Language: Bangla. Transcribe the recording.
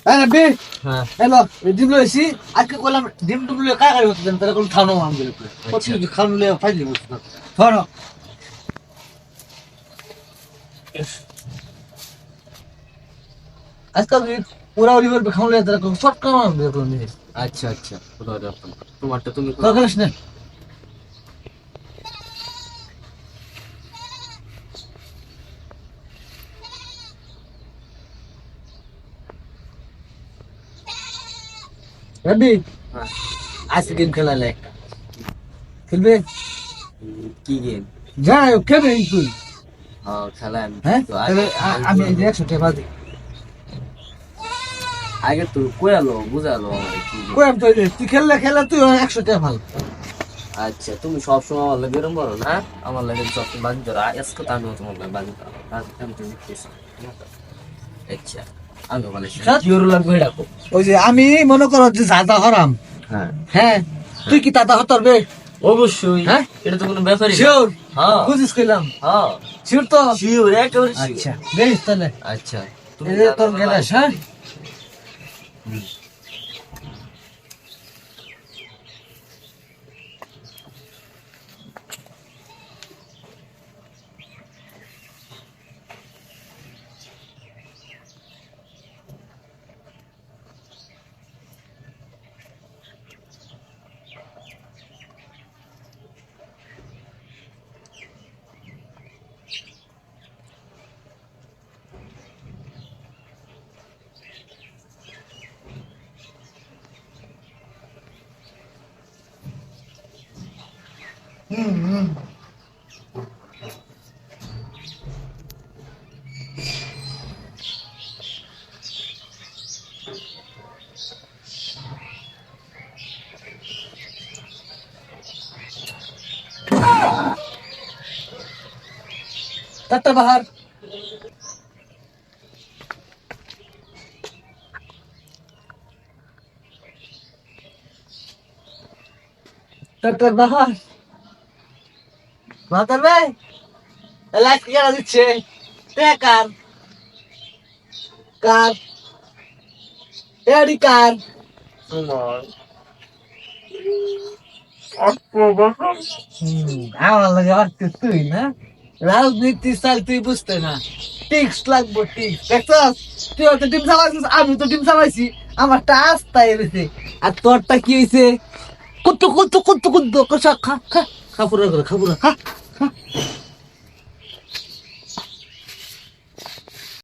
আরে বে হ্যাঁ হ্যালো ডিম লইছি আজকে কইলাম ডিম ডুবলে কাকা হচ্ছে দেন তারা কোন খানো আম গেল কত খানো লে ফাইলি বসে ধরো আজকাল পুরা ওরিবার খাওয়ালে তারা কোন শর্ট কাম আম গেল নি আচ্ছা আচ্ছা খোদা রাখুন তোমারটা তুমি তো করিস না রবি হ্যাঁ আজকে গেম খেলালে একটা খেলবে কি গেম যাই খেলবে তুই হ্যাঁ খেলেন হ্যাঁ তো তাহলে আমি এই যে 100 টাকা বাজি আগে তো কোয়ালো বুঝালো আমার কি game। কই আমি তো তুই খেললে খেলা তুই 100 টাকা ভালো আচ্ছা তুমি সবসময় আমার লাগে এরম বলো না আমার লাগে সবসময় বাজি ধরো আজকে তো আমিও তোমার লাগে বাজি ধরো আমি তো জিততেছি আচ্ছা আমি বলে কি ওর লাগবে ডাকো ওই যে আমি মনে করো যে দাদা হরাম হ্যাঁ হ্যাঁ তুই কি দাদা হতরবে অবশ্যই হ্যাঁ? এটা তো কোনো ব্যাপারই না শিওর হ্যাঁ বুঝিস কইলাম হ্যাঁ শিওর তো শিওর একেবারে sure। আচ্ছা বেশ তাহলে আচ্ছা এই যে তোর গেলাস হ্যাঁ টাটা বাহার টাটা বাহার বাহার ভাই লাইট কি কেনা দিচ্ছে কার কার এডি কার তোমার আমার লাগে আর তুই না রাজনীতি চাল তুই বুঝতে না টিক্স লাগবো টিক্স দেখছস তুই হয়তো ডিম চালাইছিস আমি তো ডিম চালাইছি আমারটা আস্তাই রয়েছে আর তোরটা কি হয়েছে কুত্তু কুত্তু কুত্তু কুত্তু খা খা খা পুরা করে খা পুরা খা খা